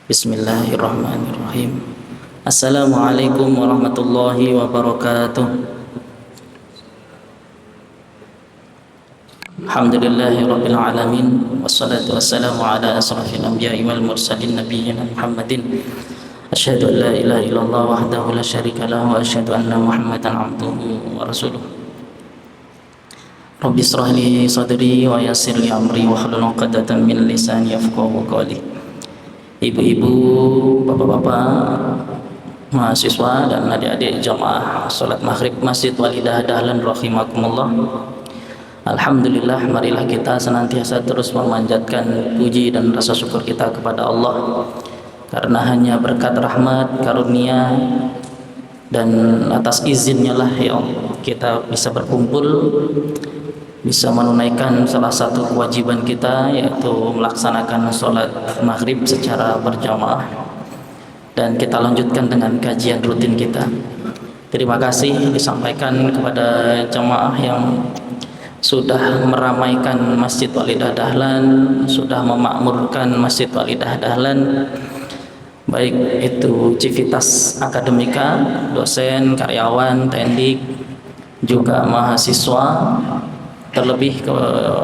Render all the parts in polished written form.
Bismillahirrahmanirrahim. Assalamualaikum warahmatullahi wabarakatuh. Alhamdulillahi rabbil alamin. Wassalatu wassalamu ala asrafil anbiya'i wal mursalin nabiyyina Muhammadin. Asyhadu an la ilaha illallah wahdahu la syarika lahu wa asyhadu anna Muhammadan abduhu wa rasuluh. Rabbi israh li sadri wa yassir li amri wahlul 'uqdatam min lisani yafqahu qawli. Ibu-ibu, bapak-bapak, mahasiswa dan adik-adik jamaah salat maghrib Masjid Walidah Dahlan rahimakumullah. Alhamdulillah, marilah kita senantiasa terus memanjatkan puji dan rasa syukur kita kepada Allah, karena hanya berkat rahmat, karunia dan atas izinnya lah ya Allah kita bisa berkumpul, bisa menunaikan salah satu kewajiban kita, yaitu melaksanakan sholat maghrib secara berjamaah, dan kita lanjutkan dengan kajian rutin kita. Terima kasih disampaikan kepada jamaah yang sudah meramaikan Masjid Walidah Dahlan, sudah memakmurkan Masjid Walidah Dahlan, baik itu civitas akademika, dosen, karyawan, tendik, juga mahasiswa, terlebih ke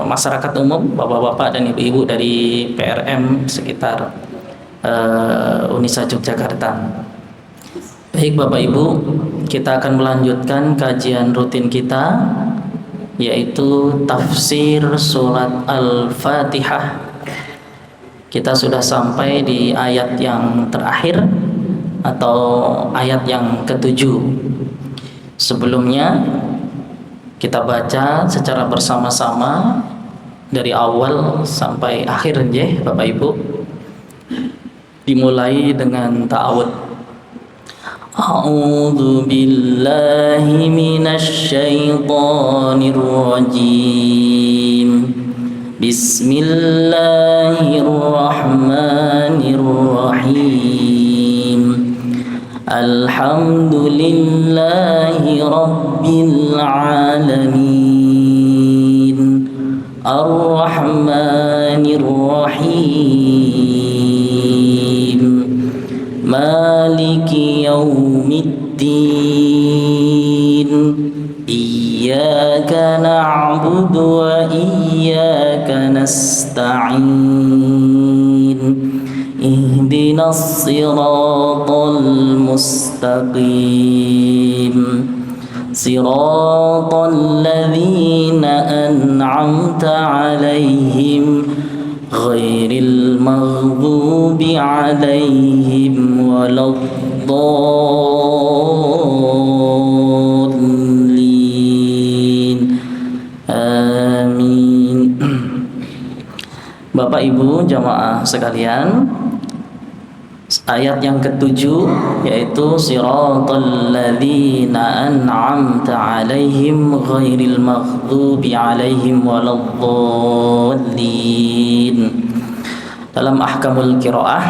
masyarakat umum, bapak-bapak dan ibu-ibu dari PRM sekitar Unisa Yogyakarta. Baik Bapak Ibu, kita akan melanjutkan kajian rutin kita, yaitu tafsir surat Al-Fatihah. Kita sudah sampai di ayat yang terakhir atau ayat yang ketujuh. Sebelumnya kita baca secara bersama-sama dari awal sampai akhir ya Bapak Ibu. Dimulai dengan ta'awud. A'udzu billahi minasy syaithanir rajim. Bismillahirrahmanirrahim. Alhamdulillahi rabbil alamin. Ar-Rahmanir Rahim. Maliki yaumiddin. Iyyaka na'budu wa iyyaka nasta'in. Ihdinas siratal mustaqim. Siratal ladzina an'amta 'alaihim ghairil maghdubi 'alaihim waladdallin. Amin. Bapak Ibu jamaah sekalian, ayat yang ketujuh yaitu siratal ladzina an'amta 'alaihim ghairil maghdubi 'alaihim waladdallin. Dalam ahkamul qiraah,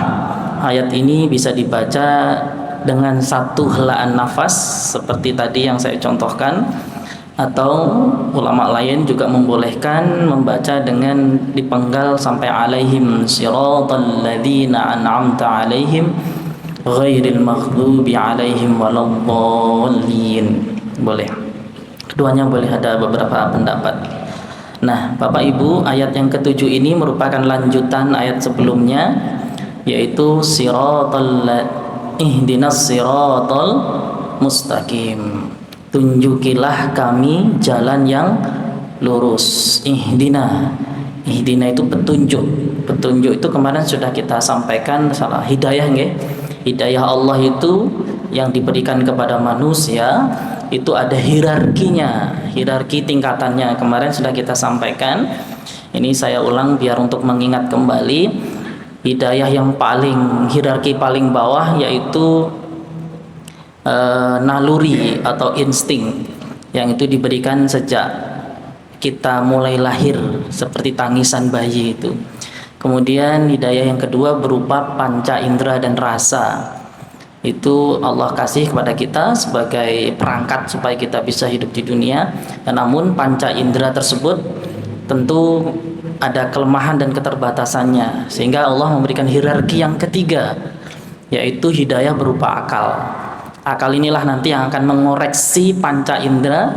ayat ini bisa dibaca dengan satu helaan nafas seperti tadi yang saya contohkan, atau ulama lain juga membolehkan membaca dengan dipenggal sampai alaihim siratal ladzina an'amta alaihim ghairil maghdubi alaihim waladdallin. Boleh. Keduanya boleh, ada beberapa pendapat. Nah, Bapak Ibu, ayat yang ketujuh ini merupakan lanjutan ayat sebelumnya, yaitu ihdinas siratal mustaqim. Tunjukilah kami jalan yang lurus. Ihdina itu petunjuk. Petunjuk itu kemarin sudah kita sampaikan, salah hidayah nggih. Hidayah Allah itu yang diberikan kepada manusia itu ada hierarkinya, hierarki tingkatannya. Kemarin sudah kita sampaikan. Ini saya ulang biar untuk mengingat kembali. Hidayah yang hierarki paling bawah yaitu naluri atau insting, yang itu diberikan sejak kita mulai lahir, seperti tangisan bayi itu. Kemudian hidayah yang kedua berupa panca indera dan rasa. Itu Allah kasih kepada kita sebagai perangkat supaya kita bisa hidup di dunia. Dan namun panca indera tersebut tentu ada kelemahan dan keterbatasannya, sehingga Allah memberikan hierarki yang ketiga, yaitu hidayah berupa akal. Akal inilah nanti yang akan mengoreksi panca indera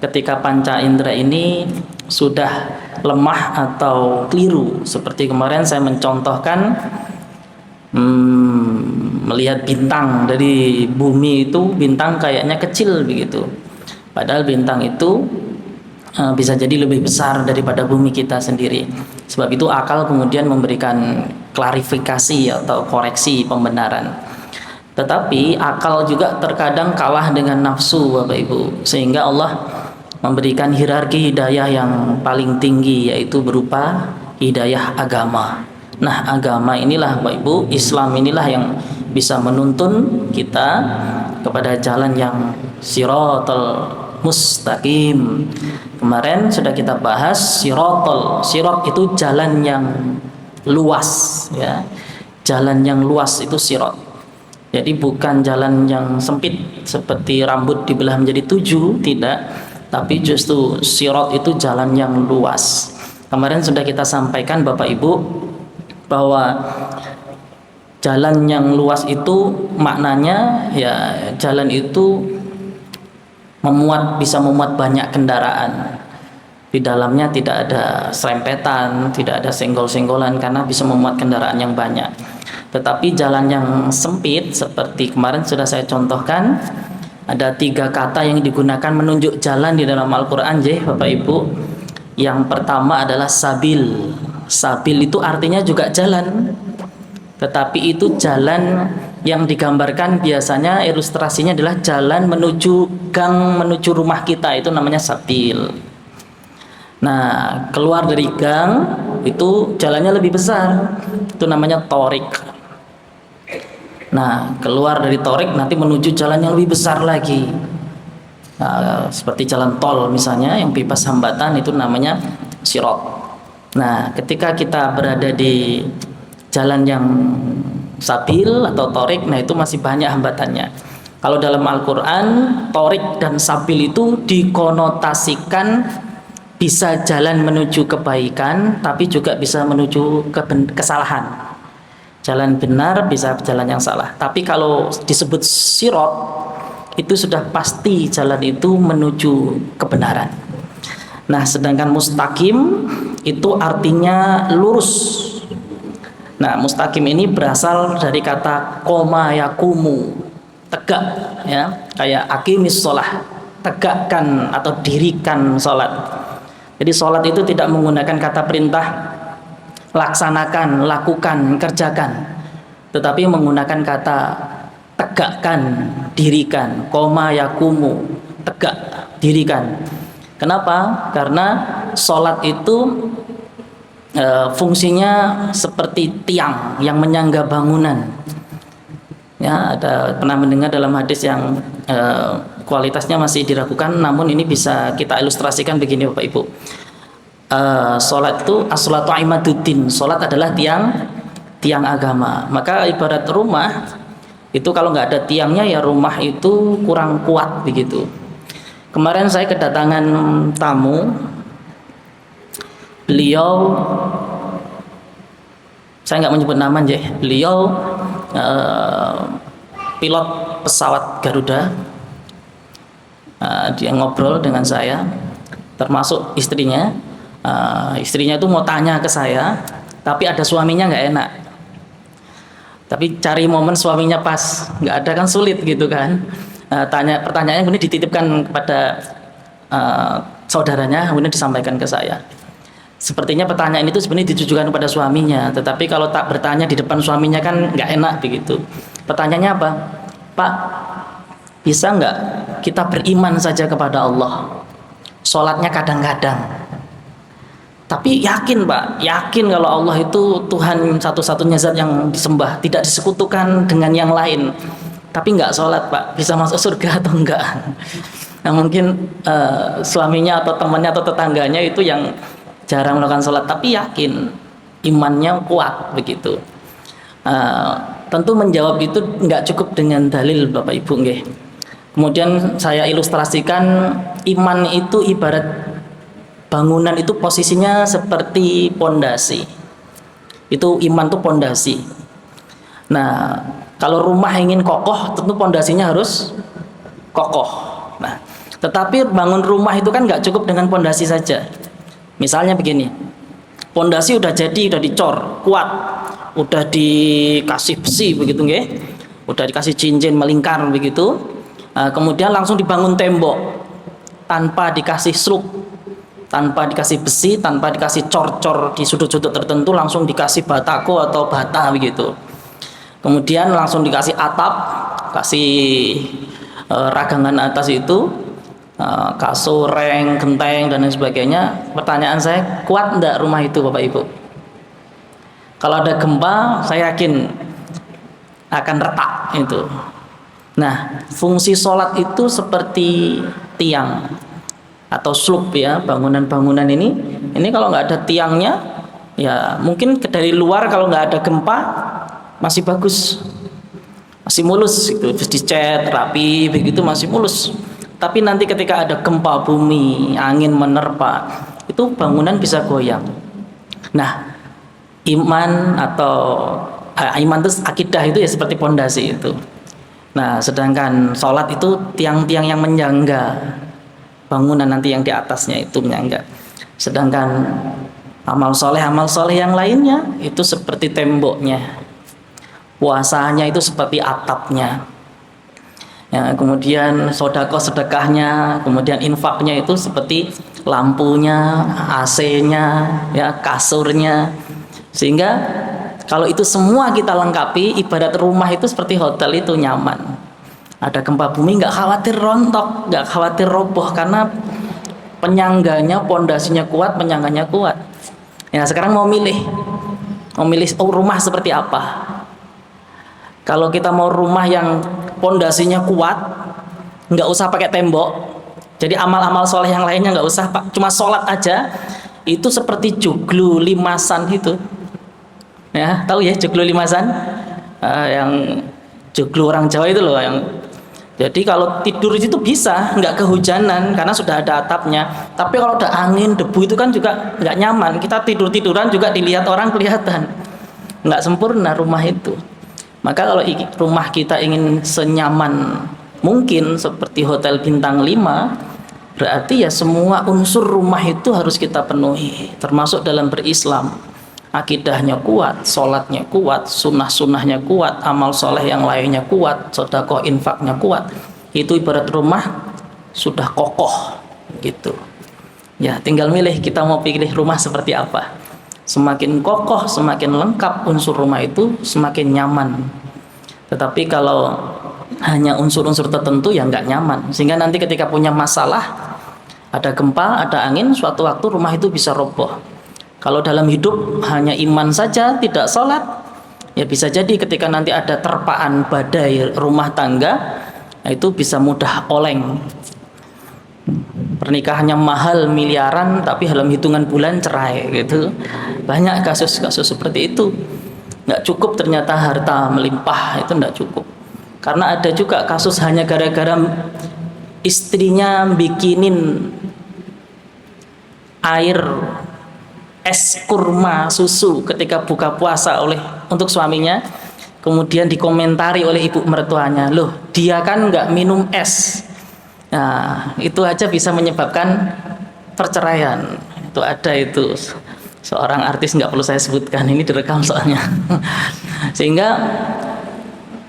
ketika panca indera ini sudah lemah atau keliru. Seperti kemarin saya mencontohkan melihat bintang dari bumi, itu bintang kayaknya kecil begitu, padahal bintang itu bisa jadi lebih besar daripada bumi kita sendiri. Sebab itu akal kemudian memberikan klarifikasi atau koreksi pembenaran. Tetapi akal juga terkadang kalah dengan nafsu, Bapak Ibu, sehingga Allah memberikan hierarki hidayah yang paling tinggi, yaitu berupa hidayah agama. Nah, agama inilah Bapak Ibu, Islam inilah yang bisa menuntun kita kepada jalan yang siratal mustaqim. Kemarin sudah kita bahas sirat itu jalan yang luas, ya. Jalan yang luas itu sirat. Jadi bukan jalan yang sempit seperti rambut dibelah menjadi 7, tidak, tapi justru sirat itu jalan yang luas. Kemarin sudah kita sampaikan Bapak Ibu bahwa jalan yang luas itu maknanya ya jalan itu bisa memuat banyak kendaraan. Di dalamnya tidak ada serempetan, tidak ada senggol-senggolan, karena bisa memuat kendaraan yang banyak. Tetapi jalan yang sempit seperti kemarin sudah saya contohkan, ada 3 kata yang digunakan menunjuk jalan di dalam Al-Quran, Bapak Ibu. Yang pertama adalah sabil. Sabil itu artinya juga jalan, tetapi itu jalan yang digambarkan biasanya ilustrasinya adalah jalan menuju gang, menuju rumah kita, itu namanya sabil. Nah, keluar dari gang itu jalannya lebih besar, itu namanya torik. Nah, keluar dari torik nanti menuju jalan yang lebih besar lagi. Nah, seperti jalan tol misalnya yang bebas hambatan, itu namanya sirat. Nah, ketika kita berada di jalan yang sabil atau torik, nah itu masih banyak hambatannya. Kalau dalam Al-Quran, torik dan sabil itu dikonotasikan bisa jalan menuju kebaikan, tapi juga bisa menuju kesalahan. Jalan benar bisa jalan yang salah. Tapi kalau disebut sirat, itu sudah pasti jalan itu menuju kebenaran. Nah, sedangkan mustaqim itu artinya lurus. Nah, mustaqim ini berasal dari kata koma yakumu, tegak, ya, kayak aqimis sholah, tegakkan atau dirikan sholat. Jadi sholat itu tidak menggunakan kata perintah, laksanakan, lakukan, kerjakan, tetapi menggunakan kata tegakkan, dirikan, koma yakumu, tegak, dirikan. Kenapa? Karena sholat itu fungsinya seperti tiang yang menyangga bangunan. Ya, ada pernah mendengar dalam hadis yang kualitasnya masih diragukan, namun ini bisa kita ilustrasikan begini Bapak Ibu. Sholat itu as-sholatu imaduddin, sholat adalah tiang agama. Maka ibarat rumah itu kalau nggak ada tiangnya ya rumah itu kurang kuat begitu. Kemarin saya kedatangan tamu, beliau, saya nggak menyebut nama, beliau pilot pesawat Garuda. Dia ngobrol dengan saya, termasuk istrinya. Istrinya itu mau tanya ke saya, tapi ada suaminya nggak enak. Tapi cari momen suaminya pas nggak ada kan sulit gitu kan. Pertanyaannya kemudian dititipkan kepada saudaranya, kemudian disampaikan ke saya. Sepertinya pertanyaan itu sebenarnya ditujukan kepada suaminya, tetapi kalau tak bertanya di depan suaminya kan nggak enak begitu. Pertanyaannya apa? Pak, bisa nggak kita beriman saja kepada Allah, sholatnya kadang-kadang, tapi yakin Pak, yakin kalau Allah itu Tuhan satu-satunya zat yang disembah, tidak disekutukan dengan yang lain, tapi nggak sholat Pak, bisa masuk surga atau enggak? Nah mungkin suaminya atau temannya atau tetangganya itu yang jarang melakukan sholat, tapi yakin, imannya kuat begitu. Tentu menjawab itu nggak cukup dengan dalil Bapak Ibu nggih. Kemudian saya ilustrasikan iman itu ibarat Bangunan itu posisinya seperti pondasi. Itu iman itu pondasi. Nah, kalau rumah ingin kokoh, tentu pondasinya harus kokoh. Nah, tetapi bangun rumah itu kan nggak cukup dengan pondasi saja. Misalnya begini, pondasi udah jadi, udah dicor, kuat, udah dikasih besi begitu nggih, udah dikasih cincin melingkar begitu. Nah, kemudian langsung dibangun tembok tanpa dikasih sluk, tanpa dikasih besi, tanpa dikasih cor-cor di sudut-sudut tertentu, langsung dikasih batako atau bata begitu. Kemudian langsung dikasih atap, kasih ragangan atas itu, kasur, reng, genteng dan lain sebagainya. Pertanyaan saya, kuat enggak rumah itu Bapak Ibu? Kalau ada gempa, saya yakin akan retak itu. Nah, fungsi sholat itu seperti tiang atau slub ya, bangunan-bangunan ini kalau nggak ada tiangnya, ya mungkin dari luar kalau nggak ada gempa masih bagus, masih mulus gitu, dicat rapi begitu masih mulus. Tapi nanti ketika ada gempa bumi, angin menerpa, itu bangunan bisa goyang. Nah, iman atau iman itu akidah itu ya seperti pondasi itu. Nah, sedangkan sholat itu tiang-tiang yang menyangga bangunan nanti yang di atasnya itu menyangga. Sedangkan amal soleh yang lainnya itu seperti temboknya, puasanya itu seperti atapnya. Ya, kemudian sedekahnya, kemudian infaknya itu seperti lampunya, AC-nya, ya, kasurnya. Sehingga kalau itu semua kita lengkapi, ibadat rumah itu seperti hotel itu nyaman. Ada gempa bumi nggak khawatir rontok, nggak khawatir roboh karena penyangganya, pondasinya kuat, penyangganya kuat. Ya, sekarang mau milih rumah seperti apa? Kalau kita mau rumah yang pondasinya kuat, nggak usah pakai tembok. Jadi amal-amal soleh yang lainnya nggak usah, cuma sholat aja. Itu seperti joglo limasan itu. Ya, tahu ya joglo limasan? Yang joglo orang Jawa itu loh yang. Jadi kalau tidur itu bisa, nggak kehujanan karena sudah ada atapnya. Tapi kalau ada angin, debu itu kan juga nggak nyaman. Kita tiduran juga dilihat orang kelihatan. Nggak sempurna rumah itu. Maka kalau rumah kita ingin senyaman mungkin seperti hotel bintang 5, berarti ya semua unsur rumah itu harus kita penuhi, termasuk dalam berislam. Akidahnya kuat, sholatnya kuat, sunnah-sunnahnya kuat, amal soleh yang lainnya kuat, sedekah infaknya kuat. Itu ibarat rumah sudah kokoh gitu. Ya, tinggal milih kita mau pilih rumah seperti apa. Semakin kokoh, semakin lengkap unsur rumah itu, semakin nyaman. Tetapi kalau hanya unsur-unsur tertentu ya nggak nyaman. Sehingga nanti ketika punya masalah, ada gempa, ada angin, suatu waktu rumah itu bisa roboh. Kalau dalam hidup hanya iman saja, tidak sholat, ya bisa jadi ketika nanti ada terpaan badai rumah tangga, itu bisa mudah oleng. Pernikahannya mahal miliaran tapi dalam hitungan bulan cerai gitu. Banyak kasus-kasus seperti itu. Nggak cukup ternyata harta melimpah, itu nggak cukup. Karena ada juga kasus hanya gara-gara istrinya bikinin air es kurma susu ketika buka puasa untuk suaminya, kemudian dikomentari oleh ibu mertuanya, loh dia kan nggak minum es. Nah, itu aja bisa menyebabkan perceraian. Itu ada itu seorang artis, nggak perlu saya sebutkan, ini direkam soalnya. Sehingga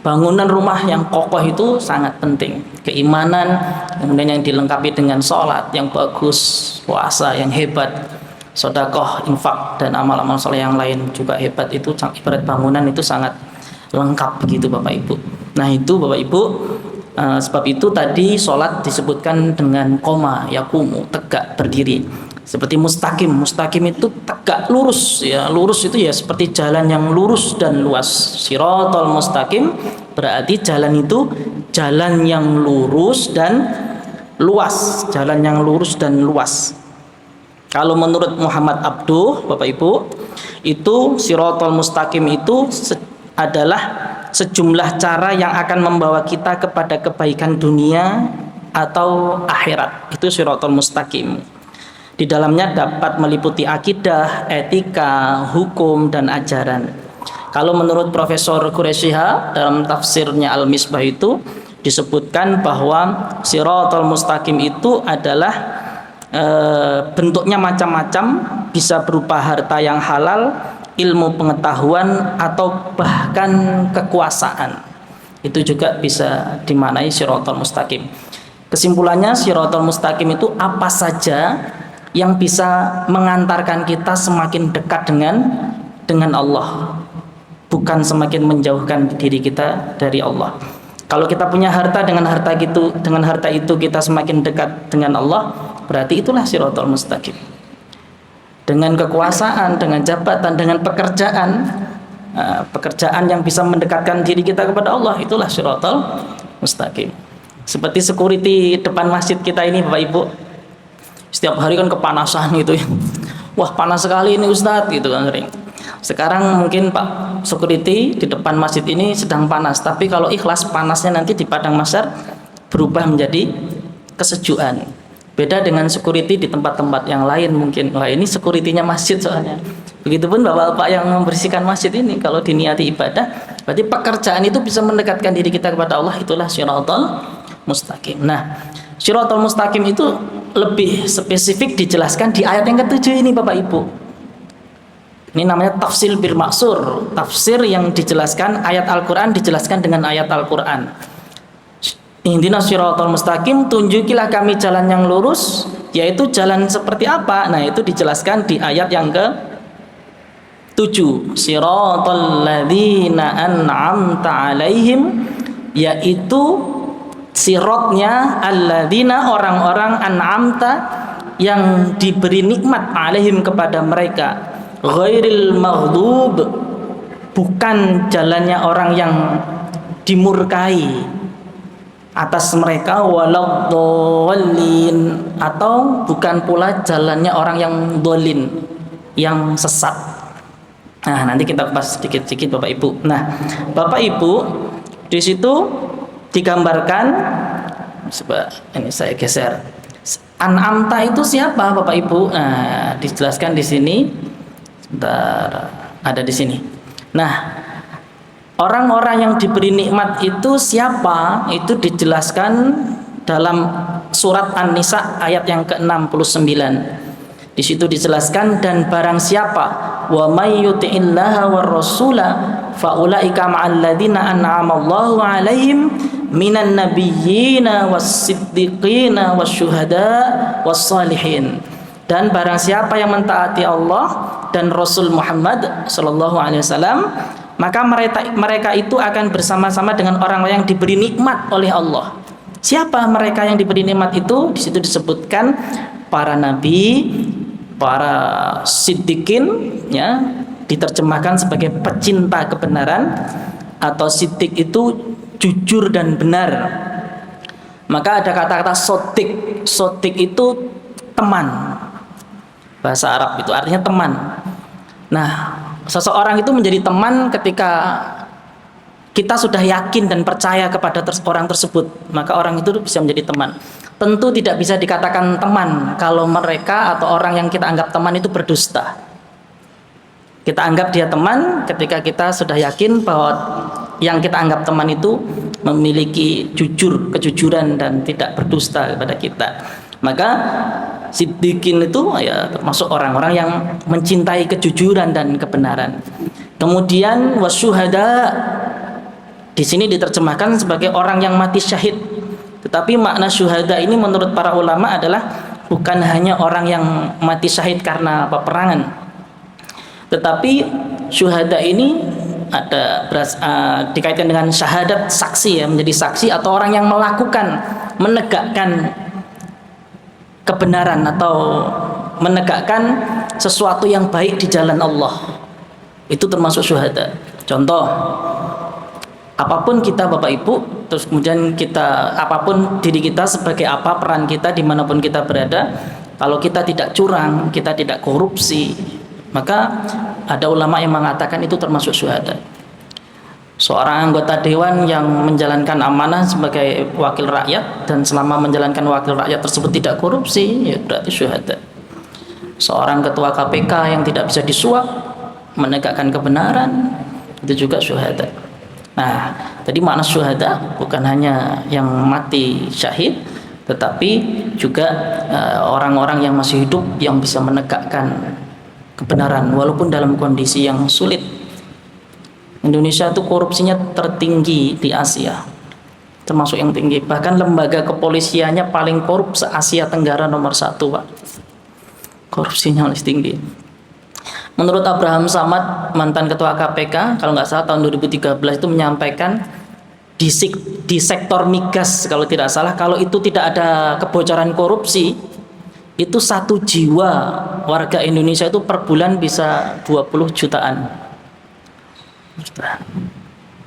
bangunan rumah yang kokoh itu sangat penting. Keimanan, kemudian yang dilengkapi dengan sholat yang bagus, puasa yang hebat, sedekah, infak dan amal-amal soleh yang lain juga hebat. Itu ibarat bangunan itu sangat lengkap begitu Bapak Ibu. Nah itu Bapak Ibu, sebab itu tadi sholat disebutkan dengan koma, yakumu, tegak, berdiri. Seperti mustaqim itu tegak, lurus ya. Lurus itu ya seperti jalan yang lurus dan luas. Shiratal mustaqim berarti jalan itu jalan yang lurus dan luas, jalan yang lurus dan luas. Kalau menurut Muhammad Abduh, Bapak Ibu, itu Shiratal mustaqim itu adalah sejumlah cara yang akan membawa kita kepada kebaikan dunia atau akhirat. Itu Shiratal mustaqim. Di dalamnya dapat meliputi akidah, etika, hukum, dan ajaran. Kalau menurut Profesor Quresyha dalam tafsirnya Al-Misbah itu disebutkan bahwa Shiratal Mustaqim itu adalah bentuknya macam-macam, bisa berupa harta yang halal, ilmu pengetahuan, atau bahkan kekuasaan. Itu juga bisa dimaknai Shiratal Mustaqim. Kesimpulannya, Shiratal Mustaqim itu apa saja yang bisa mengantarkan kita semakin dekat dengan Allah, bukan semakin menjauhkan diri kita dari Allah. Kalau kita punya harta, dengan harta itu kita semakin dekat dengan Allah, berarti itulah Shiratal Mustaqim. Dengan kekuasaan, dengan jabatan, dengan pekerjaan yang bisa mendekatkan diri kita kepada Allah, itulah Shiratal Mustaqim. Seperti security depan masjid kita ini, Bapak Ibu, setiap hari kan kepanasan gitu ya. Wah, panas sekali ini Ustadz gitu kan sering. Sekarang mungkin Pak security di depan masjid ini sedang panas, tapi kalau ikhlas, panasnya nanti di padang mahsyar berubah menjadi kesejukan. Beda dengan security di tempat-tempat yang lain mungkin. Wah, ini securitynya masjid soalnya. Begitupun bapak-bapak yang membersihkan masjid ini, kalau diniati ibadah, berarti pekerjaan itu bisa mendekatkan diri kita kepada Allah. Itulah Shiratal Mustaqim. Nah, Shiratal Mustaqim itu lebih spesifik dijelaskan di ayat yang ke-7 ini, Bapak Ibu. Ini namanya tafsir bil maksur, tafsir yang dijelaskan ayat Al-Quran dijelaskan dengan ayat Al-Quran. Ihdinas Shiratal Mustaqim, tunjukilah kami jalan yang lurus, yaitu jalan seperti apa? Nah, itu dijelaskan di ayat yang ke-7. Shiratal ladzina an'amta alaihim, yaitu sirotnya alladzina, orang-orang an'amta yang diberi nikmat, alaihim, kepada mereka, ghairil maghdub, bukan jalannya orang yang dimurkai atas mereka, waladhdallin, atau bukan pula jalannya orang yang dolin, yang sesat. Nah, nanti kita bahas sedikit-sedikit Bapak Ibu. Nah, Bapak Ibu, di situ digambarkan, coba ini saya geser. An'amta itu siapa Bapak Ibu? Nah, dijelaskan di sini. Sebentar, ada di sini. Nah, orang-orang yang diberi nikmat itu siapa? Itu dijelaskan dalam surat An-Nisa ayat yang ke-69. Di situ dijelaskan, dan barang siapa wa may yuti'illaha war rasula fa ulaika ma'al ladzina an'ama Allahu 'alaihim minan nabiyyina was-siddiqina wasyuhada was-salihin. Dan barang siapa yang mentaati Allah dan Rasul Muhammad sallallahu alaihi wasallam, maka mereka itu akan bersama-sama dengan orang-orang yang diberi nikmat oleh Allah. Siapa mereka yang diberi nikmat itu? Di situ disebutkan para nabi, para siddiqin, ya, diterjemahkan sebagai pecinta kebenaran, atau siddiq itu jujur dan benar. Maka ada kata-kata sotik. Sotik itu teman. Bahasa Arab itu artinya teman. Nah, seseorang itu menjadi teman ketika kita sudah yakin dan percaya kepada orang tersebut, maka orang itu bisa menjadi teman. Tentu tidak bisa dikatakan teman kalau mereka atau orang yang kita anggap teman itu berdusta. Kita anggap dia teman ketika kita sudah yakin bahwa yang kita anggap teman itu memiliki kejujuran dan tidak berdusta kepada kita. Maka siddiqin itu ya termasuk orang-orang yang mencintai kejujuran dan kebenaran. Kemudian wasyuhada di sini diterjemahkan sebagai orang yang mati syahid. Tetapi makna syuhada ini menurut para ulama adalah bukan hanya orang yang mati syahid karena peperangan. Tetapi syuhada ini ada dikaitkan dengan syahadat, saksi, ya, menjadi saksi atau orang yang menegakkan kebenaran atau menegakkan sesuatu yang baik di jalan Allah. Itu termasuk syuhada. Contoh, apapun kita Bapak Ibu, terus kemudian apapun diri kita sebagai apa, peran kita dimanapun kita berada, kalau kita tidak curang, kita tidak korupsi, maka ada ulama yang mengatakan itu termasuk syuhada. Seorang anggota dewan yang menjalankan amanah sebagai wakil rakyat dan selama menjalankan wakil rakyat tersebut tidak korupsi, ya berarti syuhada. seorang ketua KPK yang tidak bisa disuap menegakkan kebenaran, itu juga syuhada. Nah, tadi makna syuhada bukan hanya yang mati syahid, tetapi juga orang-orang yang masih hidup yang bisa menegakkan kebenaran walaupun dalam kondisi yang sulit. Indonesia itu korupsinya tertinggi di Asia, termasuk yang tinggi. Bahkan lembaga kepolisiannya paling korup se-Asia Tenggara, nomor 1, Pak. Korupsinya paling tinggi. Menurut Abraham Samad, mantan ketua KPK, kalau nggak salah tahun 2013 itu menyampaikan di sektor migas, kalau tidak salah, kalau itu tidak ada kebocoran korupsi, itu 1 jiwa warga Indonesia itu per bulan bisa 20 jutaan.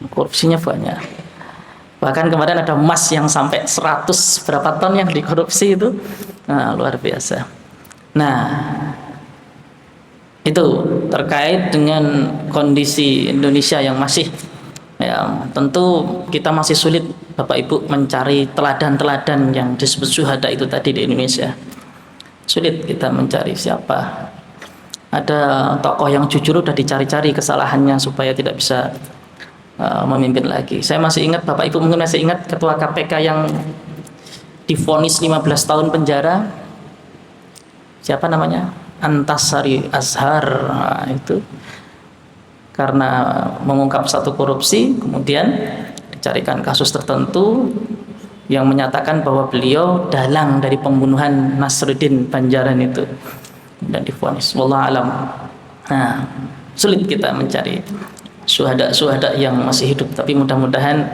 Korupsinya banyak. Bahkan kemarin ada emas yang sampai 100 berapa ton yang dikorupsi itu. Nah, luar biasa. Nah, itu terkait dengan kondisi Indonesia yang masih, ya, tentu kita masih sulit Bapak Ibu mencari teladan-teladan yang disebut syuhada itu tadi di Indonesia. Sulit kita mencari siapa. Ada tokoh yang jujur udah dicari-cari kesalahannya supaya tidak bisa memimpin lagi. Saya masih ingat, Bapak Ibu mungkin masih ingat, ketua KPK yang divonis 15 tahun penjara. Siapa namanya? Antasari Azhar. Nah, itu karena mengungkap satu korupsi, kemudian dicarikan kasus tertentu yang menyatakan bahwa beliau dalang dari pembunuhan Nasruddin Banjaran itu, dan divonis. Wallahu alam. Nah, sulit kita mencari syuhada yang masih hidup, tapi mudah-mudahan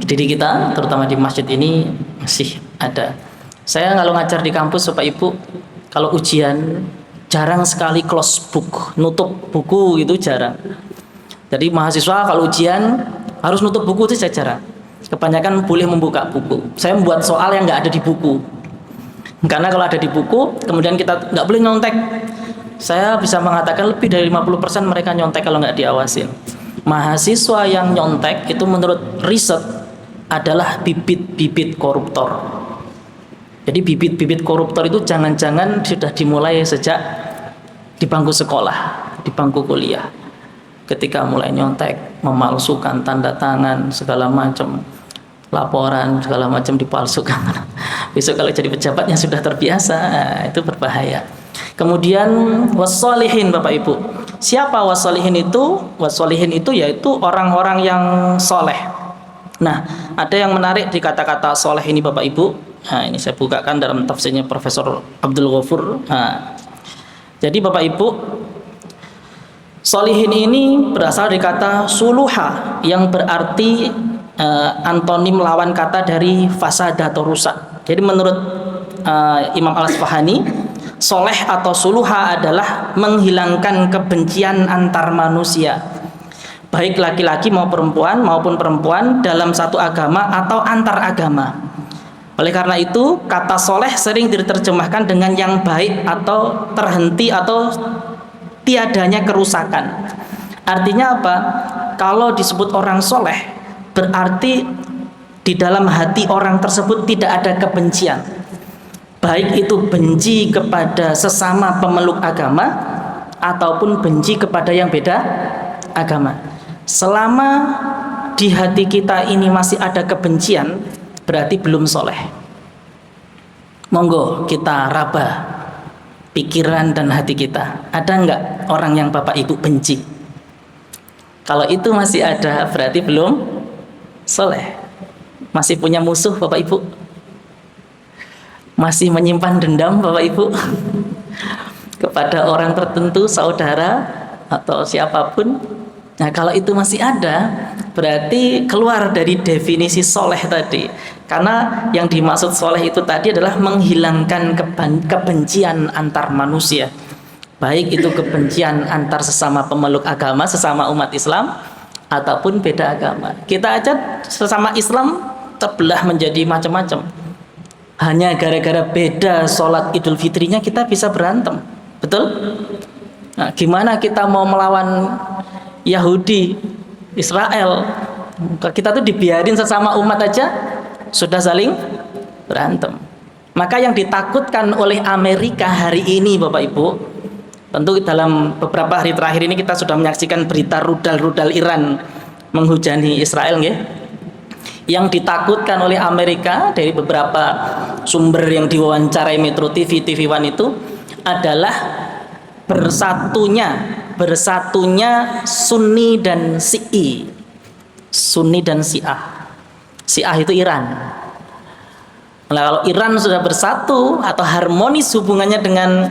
diri kita terutama di masjid ini masih ada. Saya kalau ngajar di kampus Bapak Ibu, kalau ujian jarang sekali close book, nutup buku itu jarang. Jadi mahasiswa kalau ujian harus nutup buku itu saya jarang. Kebanyakan boleh membuka buku. Saya membuat soal yang nggak ada di buku. Karena kalau ada di buku, kemudian kita nggak boleh nyontek. Saya bisa mengatakan lebih dari 50% mereka nyontek kalau nggak diawasin. Mahasiswa yang nyontek itu menurut riset adalah bibit-bibit koruptor. Jadi bibit-bibit koruptor itu jangan-jangan sudah dimulai sejak di bangku sekolah, di bangku kuliah. Ketika mulai nyontek, memalsukan tanda tangan, segala macam, laporan segala macam dipalsukan. Besok kalau jadi pejabatnya sudah terbiasa, itu berbahaya. Kemudian wassolihin, Bapak Ibu. Siapa wassolihin itu? Wassolihin itu yaitu orang-orang yang soleh. Nah, ada yang menarik di kata-kata soleh ini, Bapak Ibu. Nah, ini saya bukakan dalam tafsirnya Profesor Abdul Ghafur. Nah, jadi Bapak Ibu, solihin ini berasal dari kata suluha yang berarti antonim lawan kata dari fasada atau rusak. Jadi menurut Imam Al-Asfahani, soleh atau suluha adalah menghilangkan kebencian antar manusia, baik laki-laki maupun perempuan dalam satu agama atau antar agama. Oleh karena itu, kata soleh sering diterjemahkan dengan yang baik atau terhenti atau tiadanya kerusakan. Artinya apa? Kalau disebut orang soleh, berarti di dalam hati orang tersebut tidak ada kebencian, baik itu benci kepada sesama pemeluk agama ataupun benci kepada yang beda agama. Selama di hati kita ini masih ada kebencian, berarti belum soleh. Monggo kita raba pikiran dan hati kita. Ada enggak orang yang Bapak Ibu benci? Kalau itu masih ada, berarti belum soleh. Masih punya musuh Bapak Ibu? Masih menyimpan dendam Bapak Ibu kepada orang tertentu, saudara atau siapapun? Nah, kalau itu masih ada, berarti keluar dari definisi soleh tadi. Karena yang dimaksud soleh itu tadi adalah menghilangkan kebencian antar manusia, baik itu kebencian antar sesama pemeluk agama, sesama umat Islam, ataupun beda agama. Kita aja sesama Islam terbelah menjadi macam-macam. Hanya gara-gara beda sholat Idul Fitrinya kita bisa berantem, betul? Nah, gimana kita mau melawan Yahudi, Israel? Kita tuh dibiarin sesama umat aja sudah saling berantem. Maka yang ditakutkan oleh Amerika hari ini Bapak Ibu, tentu dalam beberapa hari terakhir ini kita sudah menyaksikan berita rudal-rudal Iran menghujani Israel nggih. Yang ditakutkan oleh Amerika dari beberapa sumber yang diwawancarai Metro TV, TV One itu adalah bersatunya Sunni dan Syi'i. Sunni dan Syiah. Syiah itu Iran. Nah, kalau Iran sudah bersatu atau harmonis hubungannya dengan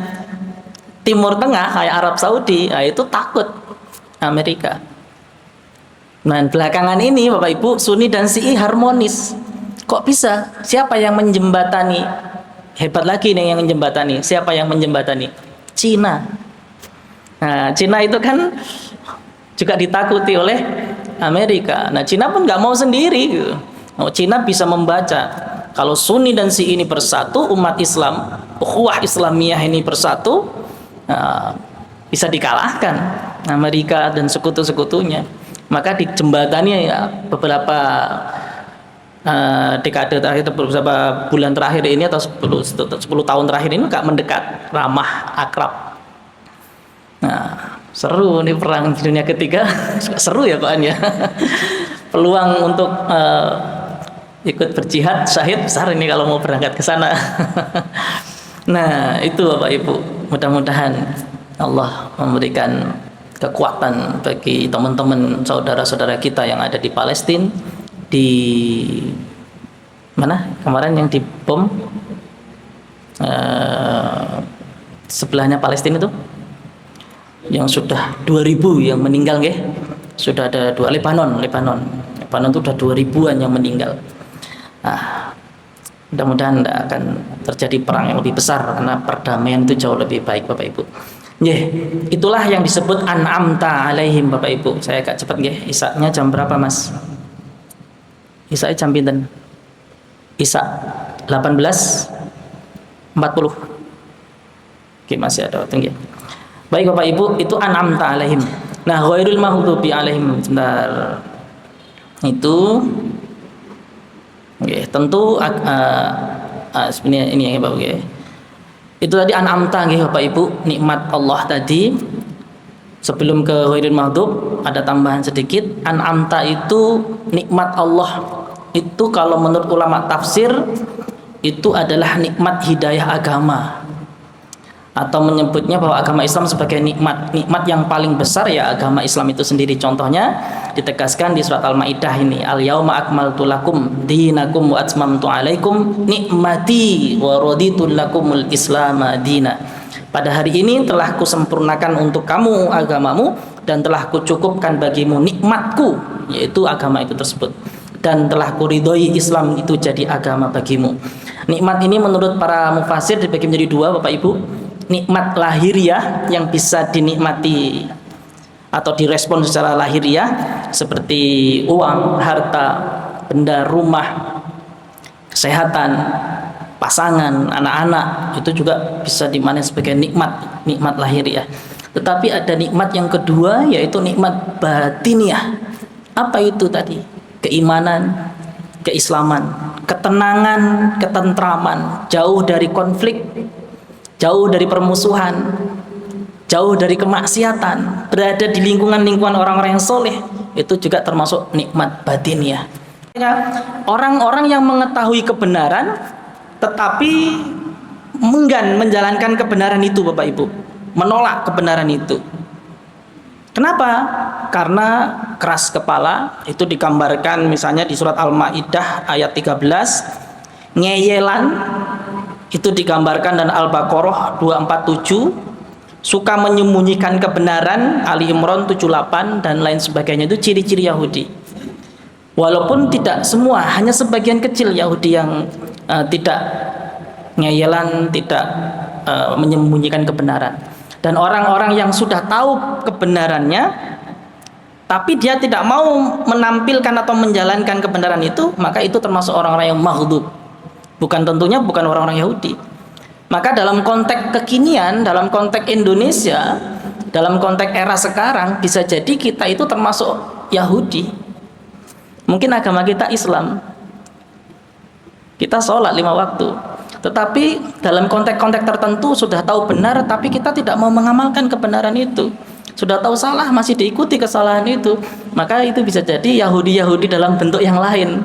Timur Tengah kayak Arab Saudi, nah itu takut Amerika. Nah, belakangan ini Bapak Ibu, Sunni dan Syi'i harmonis. Kok bisa? Siapa yang menjembatani? Hebat lagi nih yang menjembatani. Siapa yang menjembatani? Cina. Nah, Cina itu kan juga ditakuti oleh Amerika. Nah, Cina pun nggak mau sendiri. Cina bisa membaca kalau Sunni dan Syi'i ini bersatu, umat Islam, ukhuwah Islamiyah ini bersatu, bisa dikalahkan Amerika dan sekutu-sekutunya. Maka di jembatannya ya beberapa dekade terakhir, beberapa bulan terakhir ini atau 10 tahun terakhir ini agak mendekat, ramah, akrab. Nah, seru nih perang dunia ketiga. Seru ya Pak An ya. Peluang untuk ikut berjihad syahid besar ini kalau mau berangkat ke sana. Nah, itu Bapak Ibu, mudah-mudahan Allah memberikan kekuatan bagi teman-teman saudara-saudara kita yang ada di Palestina, di mana kemarin yang dibom sebelahnya Palestina itu yang sudah 2000 yang meninggal nggih. Sudah ada Lebanon itu udah 2000-an yang meninggal. Nah, mudah-mudahan tidak akan terjadi perang yang lebih besar karena perdamaian itu jauh lebih baik Bapak Ibu. Itulah yang disebut an'amta alaihim Bapak Ibu. Saya agak cepat nggih. Isya-nya jam berapa Mas? Isya jam pinten? Isya 18.40. Oke, masih ada waktu nggih. Baik Bapak Ibu, itu an'amta alaihim. Nah, ghairul maghdubi alaihim. Sebentar. Itu tentu sebenarnya ini yang Bapak nggih. Itu tadi an'amta nggih Bapak Ibu, nikmat Allah tadi. Sebelum ke ghairil maghdub ada tambahan sedikit. An'amta itu nikmat Allah. Itu kalau menurut ulama tafsir itu adalah nikmat hidayah agama. Atau menyebutnya bahwa agama Islam sebagai nikmat yang paling besar ya agama Islam itu sendiri. Contohnya ditegaskan di surat Al-Maidah ini, al-yauma akmaltu lakum dinakum wa atmamtu alaikum nikmati wa raditu lakumul islama dina. Pada hari ini telah kusempurnakan untuk kamu agamamu dan telah kucukupkan bagimu nikmatku, yaitu agama itu tersebut, dan telah kuridhoi Islam itu jadi agama bagimu. Nikmat ini menurut para mufasir dibagi menjadi dua Bapak Ibu. Nikmat lahiriah yang bisa dinikmati atau direspon secara lahiriah seperti uang, harta, benda, rumah, kesehatan, pasangan, anak-anak, itu juga bisa dimaknai sebagai nikmat lahiriah. Tetapi ada nikmat yang kedua, yaitu nikmat batiniah. Apa itu tadi? Keimanan, keislaman, ketenangan, ketentraman, jauh dari konflik, jauh dari permusuhan, jauh dari kemaksiatan, berada di lingkungan orang-orang yang soleh. Itu juga termasuk nikmat batiniah. Orang-orang yang mengetahui kebenaran tetapi enggan menjalankan kebenaran itu Bapak Ibu, menolak kebenaran itu. Kenapa? Karena keras kepala. Itu digambarkan misalnya di surat Al-Maidah ayat 13, ngeyelan itu digambarkan, dan Al-Baqarah 247, suka menyembunyikan kebenaran, Ali Imran 78 dan lain sebagainya. Itu ciri-ciri Yahudi. Walaupun tidak semua, hanya sebagian kecil Yahudi yang tidak ngeyelan, tidak menyembunyikan kebenaran. Dan orang-orang yang sudah tahu kebenarannya tapi dia tidak mau menampilkan atau menjalankan kebenaran itu, maka itu termasuk orang-orang yang maghdub. Tentunya bukan orang-orang Yahudi. Maka dalam konteks kekinian, dalam konteks Indonesia, dalam konteks era sekarang, bisa jadi kita itu termasuk Yahudi. Mungkin agama kita Islam, kita sholat 5 waktu, Tetapi dalam konteks-konteks tertentu sudah tahu benar, tapi kita tidak mau mengamalkan kebenaran itu. Sudah tahu salah, masih diikuti kesalahan itu. Maka itu bisa jadi Yahudi-Yahudi dalam bentuk yang lain.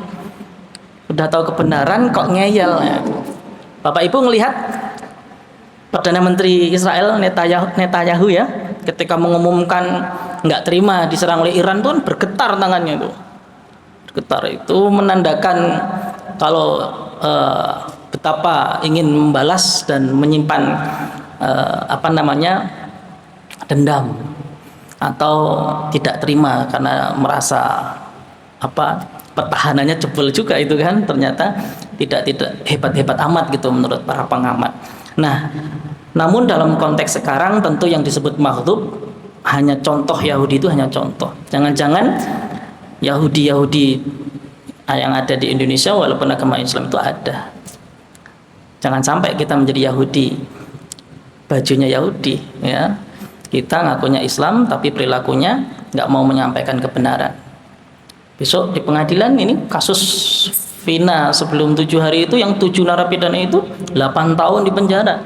Sudah tahu kebenaran kok ngeyel. Ya. Bapak Ibu melihat Perdana Menteri Israel Netanyahu ya, ketika mengumumkan nggak terima diserang oleh Iran tuh bergetar tangannya itu. Bergetar itu menandakan kalau betapa ingin membalas dan menyimpan dendam atau tidak terima karena merasa pertahanannya jebol juga itu kan, ternyata tidak hebat-hebat amat gitu menurut para pengamat. Nah, namun dalam konteks sekarang tentu yang disebut maghdub hanya contoh, Yahudi itu hanya contoh. Jangan-jangan Yahudi yang ada di Indonesia walaupun agama Islam itu ada. Jangan sampai kita menjadi Yahudi, bajunya Yahudi ya. Kita ngakunya Islam tapi perilakunya nggak mau menyampaikan kebenaran. Besok di pengadilan ini kasus Vina sebelum 7 hari itu, yang 7 narapidana itu 8 tahun di penjara.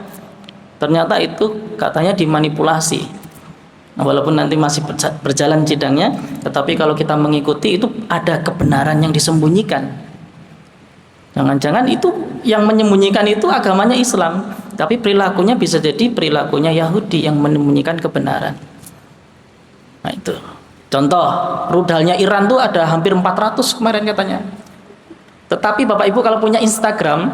Ternyata itu katanya dimanipulasi. Walaupun nanti masih berjalan sidangnya, tetapi kalau kita mengikuti itu ada kebenaran yang disembunyikan. Jangan-jangan itu yang menyembunyikan itu agamanya Islam, tapi perilakunya bisa jadi perilakunya Yahudi yang menyembunyikan kebenaran. Nah itu. Contoh, rudalnya Iran tuh ada hampir 400 kemarin katanya. Tetapi Bapak Ibu kalau punya Instagram,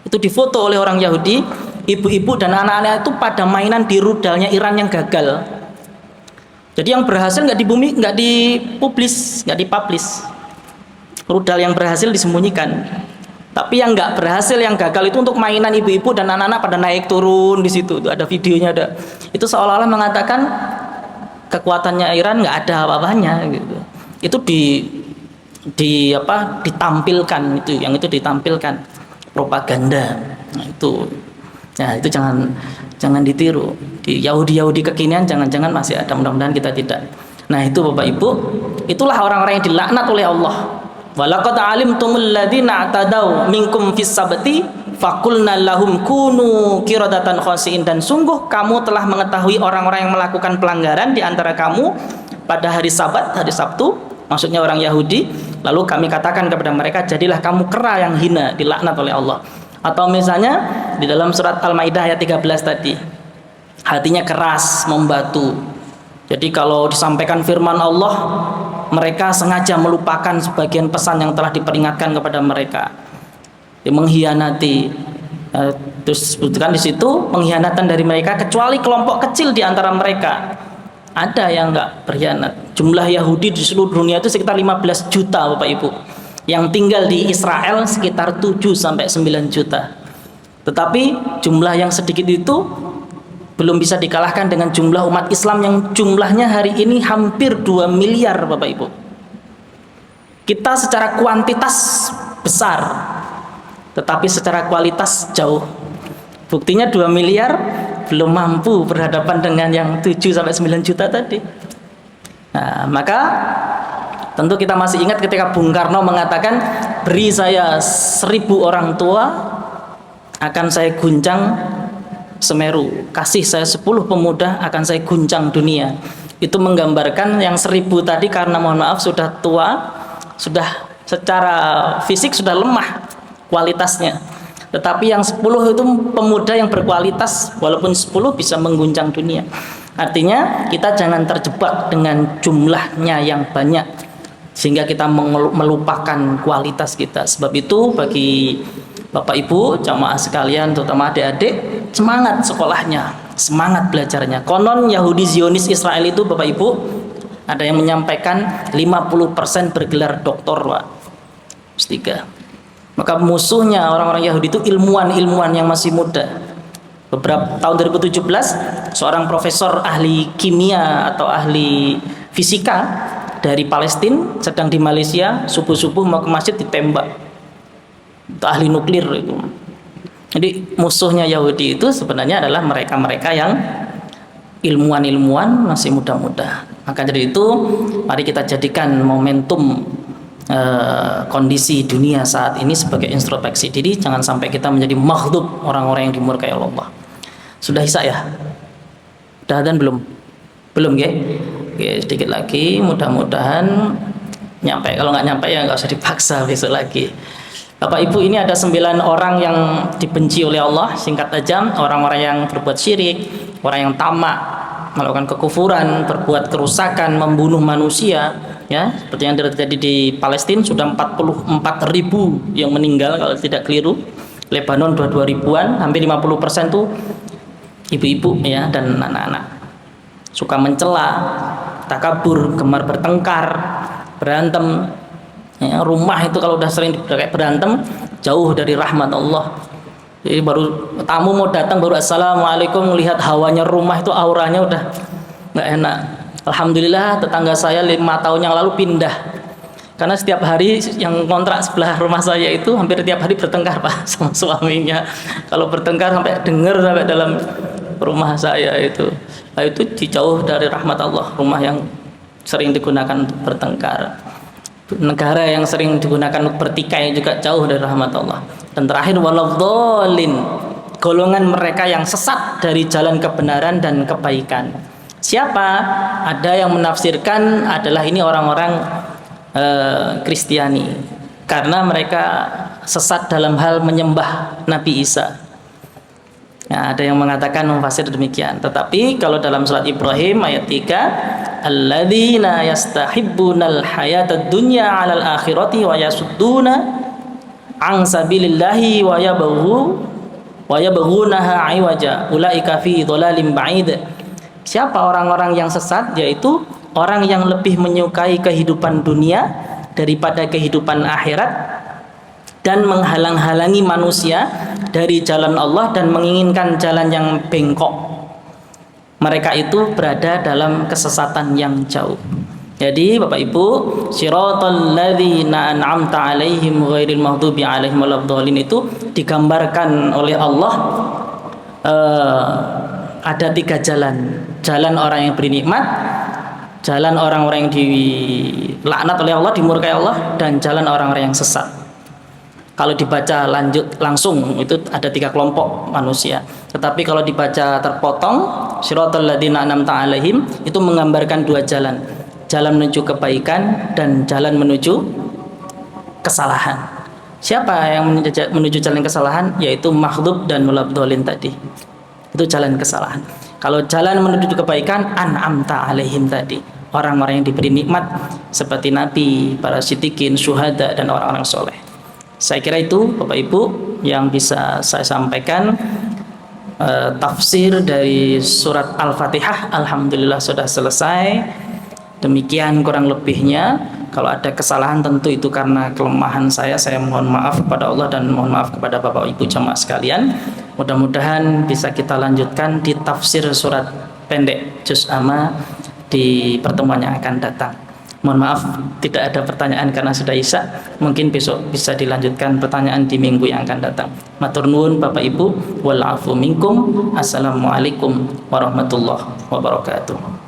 itu difoto oleh orang Yahudi, ibu-ibu dan anak-anak itu pada mainan di rudalnya Iran yang gagal. Jadi yang berhasil nggak dipublish. Rudal yang berhasil disembunyikan. Tapi yang nggak berhasil, yang gagal itu untuk mainan ibu-ibu dan anak-anak pada naik turun di situ. Itu ada videonya ada. Itu seolah-olah mengatakan kekuatannya Iran nggak ada apa-apanya gitu. Itu ditampilkan itu, yang itu ditampilkan propaganda. Nah, itu jangan ditiru. Di Yahudi kekinian jangan-jangan masih ada, mudah-mudahan kita tidak. Nah, itu Bapak Ibu, itulah orang-orang yang dilaknat oleh Allah. Walaqad alimtumul ladzina atadaw minkum fis sabti faqulna lahum kunu qiradatan khasiin, dan sungguh kamu telah mengetahui orang-orang yang melakukan pelanggaran di antara kamu pada hari Sabat, hari Sabtu, maksudnya orang Yahudi, lalu kami katakan kepada mereka, jadilah kamu kera yang hina, dilaknat oleh Allah. Atau misalnya di dalam surat Al-Maidah ayat 13 tadi, hatinya keras, membatu. Jadi kalau disampaikan firman Allah, mereka sengaja melupakan sebagian pesan yang telah diperingatkan kepada mereka. Mengkhianati. Terus disebutkan di situ pengkhianatan dari mereka kecuali kelompok kecil di antara mereka. Ada yang enggak berkhianat. Jumlah Yahudi di seluruh dunia itu sekitar 15 juta Bapak Ibu. Yang tinggal di Israel sekitar 7 sampai 9 juta. Tetapi jumlah yang sedikit itu belum bisa dikalahkan dengan jumlah umat Islam yang jumlahnya hari ini hampir 2 miliar Bapak Ibu. Kita secara kuantitas besar, tetapi secara kualitas jauh. Buktinya 2 miliar belum mampu berhadapan dengan yang 7 sampai 9 juta tadi. Nah, maka tentu kita masih ingat ketika Bung Karno mengatakan, beri saya 1000 orang tua akan saya guncang Semeru, kasih saya 10 pemuda akan saya guncang dunia. Itu menggambarkan yang 1000 tadi karena mohon maaf sudah tua, sudah secara fisik sudah lemah kualitasnya. Tetapi yang 10 itu pemuda yang berkualitas, walaupun 10 bisa mengguncang dunia. Artinya kita jangan terjebak dengan jumlahnya yang banyak sehingga kita melupakan kualitas kita. Sebab itu bagi Bapak Ibu, jamaah sekalian, terutama adik-adik, semangat sekolahnya, semangat belajarnya. Konon Yahudi Zionis Israel itu Bapak Ibu, ada yang menyampaikan 50% bergelar doktor, Pak. S3. Maka musuhnya orang-orang Yahudi itu ilmuwan-ilmuwan yang masih muda. Beberapa tahun 2017, seorang profesor ahli kimia atau ahli fisika dari Palestina sedang di Malaysia, subuh-subuh mau ke masjid ditembak. Itu ahli nuklir itu. Jadi musuhnya Yahudi itu sebenarnya adalah mereka-mereka yang ilmuwan-ilmuwan masih muda-muda. Maka dari itu mari kita jadikan momentum kondisi dunia saat ini sebagai introspeksi diri, jangan sampai kita menjadi makhluk orang-orang yang dimurkai Allah. Sudah Isya ya? Udah adzan belum? Belum ya? Oke, sedikit lagi, mudah-mudahan nyampe. Kalau nggak nyampe ya nggak usah dipaksa, besok lagi. Bapak Ibu, ini ada 9 orang yang dibenci oleh Allah. Singkat aja, orang-orang yang berbuat syirik, orang yang tamak, melakukan kekufuran, berbuat kerusakan, membunuh manusia, ya, seperti yang terjadi di Palestina, sudah 44.000 yang meninggal kalau tidak keliru. Lebanon 22 ribuan, hampir 50% tuh ibu-ibu ya dan anak-anak. Suka mencela, takabur, gemar bertengkar, berantem. Ya, rumah itu kalau udah sering kayak berantem, jauh dari rahmat Allah. Jadi baru tamu mau datang baru assalamualaikum, lihat hawanya rumah itu, auranya udah nggak enak. Alhamdulillah tetangga saya 5 tahun yang lalu pindah, karena setiap hari yang kontrak sebelah rumah saya itu hampir tiap hari bertengkar Pak sama suaminya. Kalau bertengkar sampai dengar sampai dalam rumah saya itu. Nah, itu dijauh dari rahmat Allah, rumah yang sering digunakan untuk bertengkar. Negara yang sering digunakan untuk bertikai juga jauh dari rahmat Allah. Dan terakhir waladhdallin, golongan mereka yang sesat dari jalan kebenaran dan kebaikan. Siapa? Ada yang menafsirkan adalah ini orang-orang Kristiani, karena mereka sesat dalam hal menyembah Nabi Isa. Nah, ada yang mengatakan memfasir demikian. Tetapi kalau dalam surat Ibrahim ayat 3, alladzina yastahibbunal hayatad dunya 'alal akhirati wa yasudduna an sabilillahi wa yabghunaha 'iwaja ulaika fi dhalalim ba'id. Siapa orang-orang yang sesat? Yaitu orang yang lebih menyukai kehidupan dunia daripada kehidupan akhirat, dan menghalang-halangi manusia dari jalan Allah dan menginginkan jalan yang bengkok. Mereka itu berada dalam kesesatan yang jauh. Jadi Bapak Ibu, siratal ladzina an'amta 'alaihim ghairil maghdubi 'alaihim waladdallin itu digambarkan oleh Allah ada 3 jalan. Jalan orang yang bernikmat, jalan orang-orang yang dilaknat oleh Allah, dimurkai Allah, dan jalan orang-orang yang sesat. Kalau dibaca langsung itu ada 3 kelompok manusia. Tetapi kalau dibaca terpotong, siratal ladzina an'amta 'alaihim itu menggambarkan 2 jalan. Jalan menuju kebaikan dan jalan menuju kesalahan. Siapa yang menuju jalan kesalahan? Yaitu makhluk dan mulabdolin tadi. Itu jalan kesalahan. Kalau jalan menuju kebaikan, an'amta 'alaihim tadi, orang-orang yang diberi nikmat seperti Nabi, para siddiqin, syuhada, dan orang-orang soleh. Saya kira itu Bapak Ibu yang bisa saya sampaikan. Tafsir dari surat Al-Fatihah alhamdulillah sudah selesai. Demikian kurang lebihnya. Kalau ada kesalahan tentu itu karena kelemahan saya mohon maaf kepada Allah dan mohon maaf kepada Bapak Ibu jamaah sekalian. Mudah-mudahan bisa kita lanjutkan di tafsir surat pendek juz amma di pertemuan yang akan datang. Mohon maaf tidak ada pertanyaan karena sudah Isya. Mungkin besok bisa dilanjutkan pertanyaan di minggu yang akan datang. Matur nuwun Bapak Ibu, wal afu minkum. Assalamualaikum warahmatullahi wabarakatuh.